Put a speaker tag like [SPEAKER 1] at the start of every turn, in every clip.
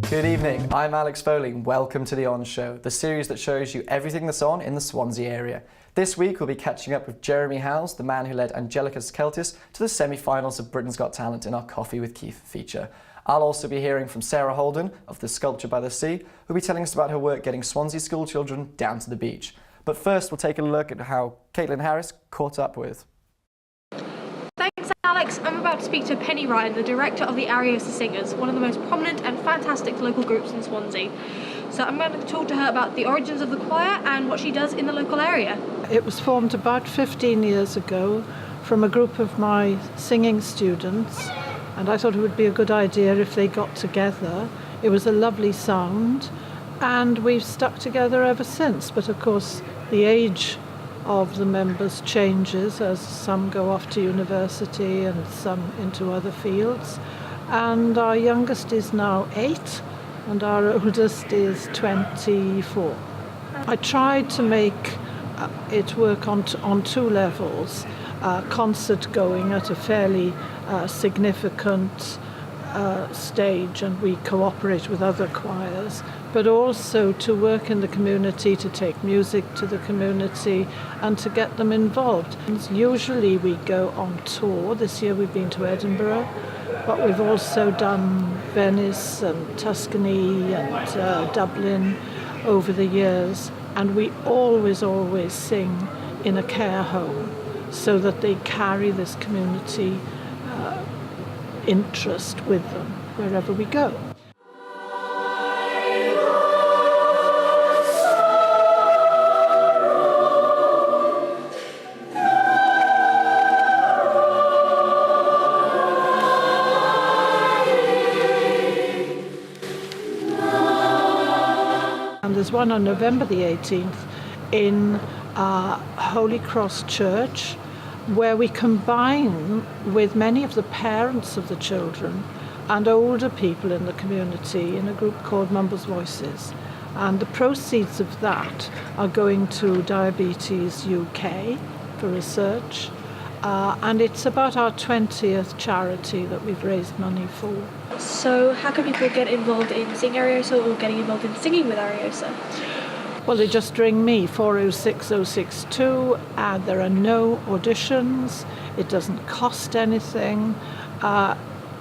[SPEAKER 1] Good evening, I'm Alex Foley and welcome to The On Show, the series that shows you everything that's on in the Swansea area. This week we'll be catching up with Jeremy Howes, the man who led Angelica's Celtis to the semi-finals of Britain's Got Talent in our Coffee with Keith feature. I'll also be hearing from Sarah Holden of the Sculpture by the Sea, who'll be telling us about her work getting Swansea school children down to the beach. But first we'll take a look at how Caitlin Harris caught up with.
[SPEAKER 2] Thanks, Alex. I'm about to speak to Penny Ryan, the director of the Ariosa Singers, one of the most prominent and fantastic local groups in Swansea. So I'm going to talk to her about the origins of the choir and what she does in the local area.
[SPEAKER 3] It was formed about 15 years ago from a group of my singing students, and I thought it would be a good idea if they got together. It was a lovely sound, and we've stuck together ever since. But of course, the age of the members changes as some go off to university and some into other fields. And our youngest is now 8 and our oldest is 24. I tried to make it work on two levels. Concert going at a fairly significant stage, and we cooperate with other choirs, but also to work in the community, to take music to the community and to get them involved. Usually we go on tour. This year we've been to Edinburgh, but we've also done Venice and Tuscany and Dublin over the years, and we always sing in a care home so that they carry this community interest with them wherever we go. And there's one on November the 18th in Holy Cross Church, where we combine with many of the parents of the children and older people in the community in a group called Mumbles Voices. And the proceeds of that are going to Diabetes UK for research. And it's about our 20th charity that we've raised money for.
[SPEAKER 2] So how can people get involved in singing Ariosa or getting involved in singing with Ariosa?
[SPEAKER 3] Well, they just ring me, 406062, and there are no auditions. It doesn't cost anything.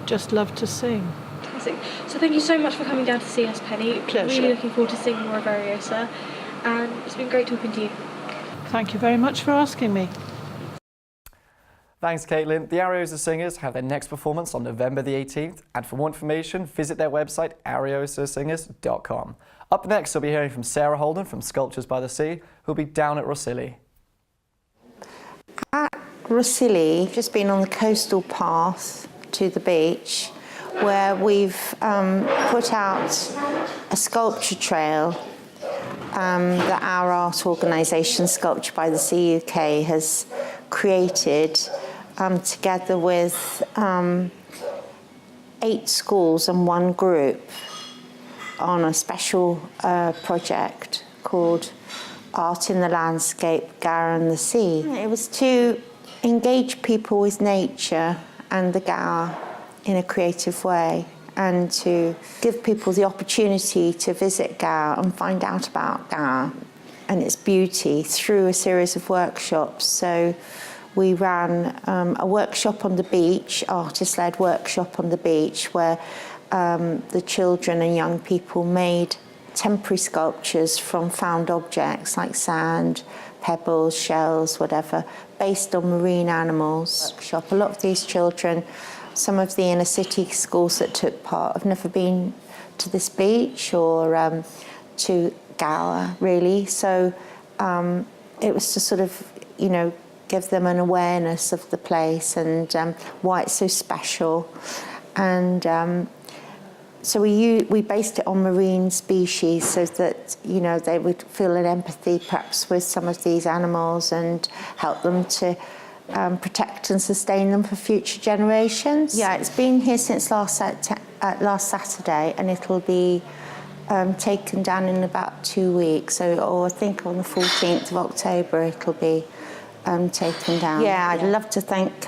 [SPEAKER 3] Just love to sing.
[SPEAKER 2] Fantastic. So thank you so much for coming down to see us, Penny.
[SPEAKER 3] Pleasure.
[SPEAKER 2] Really looking forward to seeing more of Ariosa, and it's been great talking to you.
[SPEAKER 3] Thank you very much for asking me.
[SPEAKER 1] Thanks, Caitlin. The Ariosa Singers have their next performance on November the 18th, and for more information, visit their website, ariosasingers.com. Up next, we'll be hearing from Sarah Holden from Sculptures by the Sea, who'll be down at Rosilly.
[SPEAKER 4] At Rosilly, just been on the coastal path to the beach, where we've put out a sculpture trail that our art organisation, Sculpture by the Sea UK, has created together with 8 schools and 1 group on a special project called Art in the Landscape, Gower and the Sea. It was to engage people with nature and the Gower in a creative way, and to give people the opportunity to visit Gower and find out about Gower and its beauty through a series of workshops. So we ran a workshop on the beach, artist-led workshop on the beach, where the children and young people made temporary sculptures from found objects like sand, pebbles, shells, whatever, based on marine animals. Workshop. A lot of these children, some of the inner city schools that took part, have never been to this beach or to Gower, really. So it was to sort of, you know, give them an awareness of the place and why it's so special. And So we based it on marine species so that, you know, they would feel an empathy perhaps with some of these animals and help them to protect and sustain them for future generations. Yeah, it's been here since last Saturday, and it'll be taken down in about 2 weeks. So, or I think on the 14th of October it'll be taken down. Yeah, I'd love to thank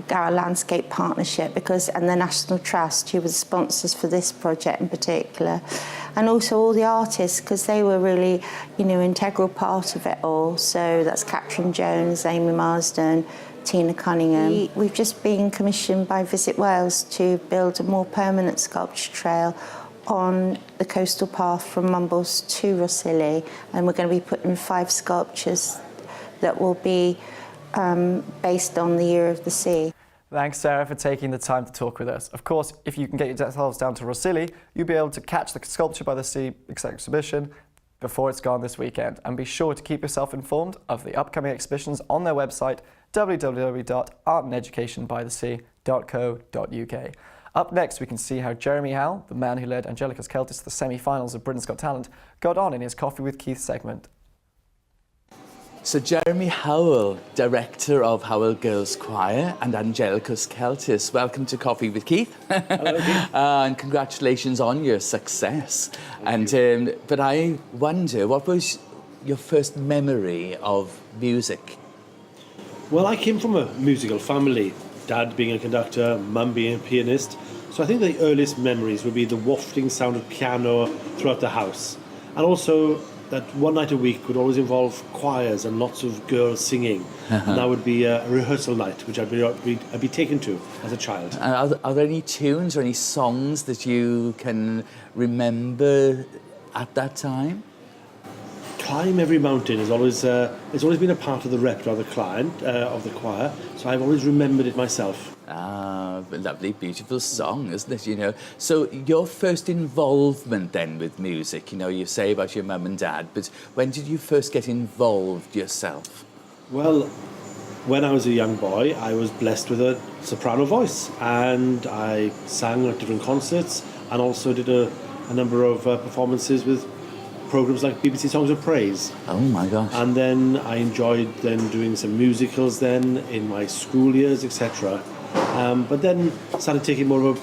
[SPEAKER 4] Gower Landscape Partnership and the National Trust, who were the sponsors for this project in particular, and also all the artists, because they were really, you know, integral part of it all. So that's Catherine Jones, Amy Marsden, Tina Cunningham. We've just been commissioned by Visit Wales to build a more permanent sculpture trail on the coastal path from Mumbles to Rossilli, and we're going to be putting 5 sculptures that will be based on the Year of the Sea.
[SPEAKER 1] Thanks, Sarah, for taking the time to talk with us. Of course, if you can get yourselves down to Rossilli, you'll be able to catch the Sculpture by the Sea exhibition before it's gone this weekend. And be sure to keep yourself informed of the upcoming exhibitions on their website, www.artandeducationbythesea.co.uk. Up next, we can see how Jeremy Hywel, the man who led Angelica's Celtis to the semi-finals of Britain's Got Talent, got on in his Coffee with Keith segment.
[SPEAKER 5] So Jeremy Hywel, director of Hywel Girls Choir and Angelica's Celtis. Welcome to Coffee with Keith.
[SPEAKER 6] Hello, Keith.
[SPEAKER 5] And congratulations on your success. But I wonder, what was your first memory of music?
[SPEAKER 6] Well, I came from a musical family. Dad being a conductor, Mum being a pianist. So I think the earliest memories would be the wafting sound of piano throughout the house. And also that one night a week would always involve choirs and lots of girls singing. And that would be a rehearsal night, which I'd be taken to as a child.
[SPEAKER 5] And are there any tunes or any songs that you can remember at that time?
[SPEAKER 6] Climb Every Mountain is always it's always been a part of the repertoire of the choir, so I've always remembered it myself.
[SPEAKER 5] Ah, a lovely, beautiful song, isn't it, you know? So your first involvement then with music, you know, you say about your mum and dad, but when did you first get involved yourself?
[SPEAKER 6] Well, when I was a young boy, I was blessed with a soprano voice, and I sang at different concerts and also did a number of performances with programs like BBC Songs of Praise.
[SPEAKER 5] Oh my gosh.
[SPEAKER 6] And then I enjoyed then doing some musicals then in my school years, etc. But then started taking more of a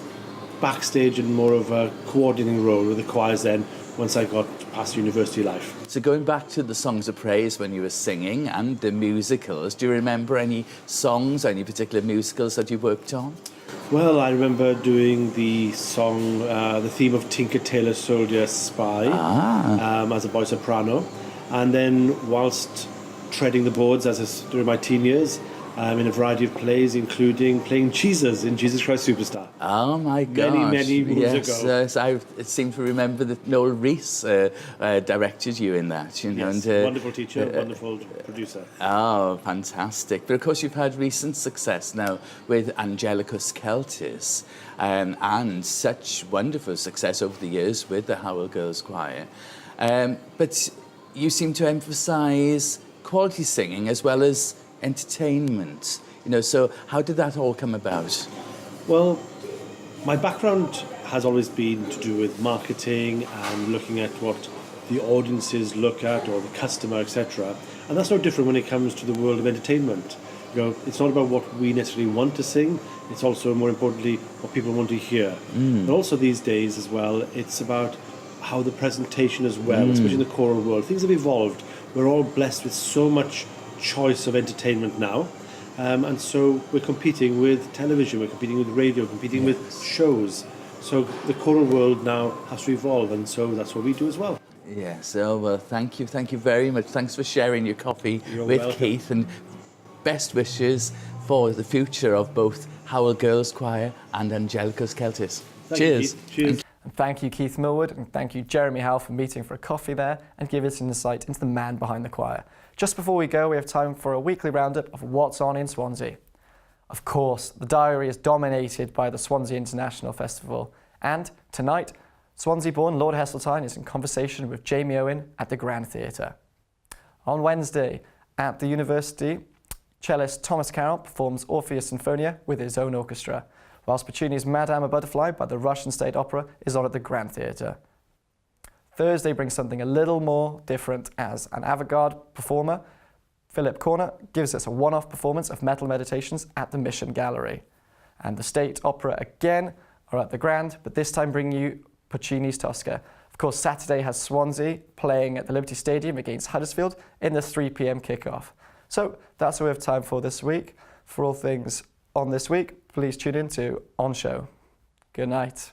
[SPEAKER 6] backstage and more of a coordinating role with the choirs then once I got past university life.
[SPEAKER 5] So going back to the Songs of Praise when you were singing and the musicals, do you remember any songs, any particular musicals that you worked on?
[SPEAKER 6] Well, I remember doing the song, the theme of Tinker Tailor Soldier Spy as a boy soprano. And then whilst treading the boards during my teen years, in a variety of plays, including playing Jesus in Jesus Christ Superstar.
[SPEAKER 5] Oh my gosh.
[SPEAKER 6] Many moons ago.
[SPEAKER 5] Yes, I seem to remember that Noel Rees directed you in that. You know,
[SPEAKER 6] Yes,
[SPEAKER 5] and,
[SPEAKER 6] wonderful teacher, wonderful producer.
[SPEAKER 5] Oh, fantastic. But of course you've had recent success now with Angelica's Celtis and such wonderful success over the years with the Hywel Girls Choir. But you seem to emphasise quality singing as well as entertainment, you know, so how did that all come about?
[SPEAKER 6] Well, my background has always been to do with marketing and looking at what the audiences look at or the customer, etc. And that's no different when it comes to the world of entertainment. You know, it's not about what we necessarily want to sing, it's also more importantly what people want to hear. But also these days as well, it's about how the presentation as well, especially in the choral world. Things have evolved. We're all blessed with so much choice of entertainment now, and so we're competing with television, we're competing with radio, competing with shows. So the choral world now has to evolve, and so that's what we do as well.
[SPEAKER 5] Yes, oh, well, thank you very much. Thanks for sharing your coffee
[SPEAKER 6] You're
[SPEAKER 5] with
[SPEAKER 6] welcome.
[SPEAKER 5] Keith, and best wishes for the future of both Hywel Girls Choir and Angelica's Celtis.
[SPEAKER 6] Thank you,
[SPEAKER 5] Cheers.
[SPEAKER 6] Keith. Cheers.
[SPEAKER 1] And thank you, Keith Millwood, and thank you, Jeremy Hywel, for meeting for a coffee there and giving us an insight into the man behind the choir. Just before we go, we have time for a weekly roundup of what's on in Swansea. Of course, the diary is dominated by the Swansea International Festival, and tonight, Swansea-born Lord Heseltine is in conversation with Jamie Owen at the Grand Theatre. On Wednesday, at the university, cellist Thomas Carroll performs Orpheus Sinfonia with his own orchestra, whilst Puccini's Madame Butterfly by the Russian State Opera is on at the Grand Theatre. Thursday brings something a little more different as an avant-garde performer. Philip Corner gives us a one-off performance of Metal Meditations at the Mission Gallery. And the State Opera again are at the Grand, but this time bringing you Puccini's Tosca. Of course, Saturday has Swansea playing at the Liberty Stadium against Huddersfield in the 3 p.m. kickoff. So that's all we have time for this week. For all things on this week, please tune in to On Show. Good night.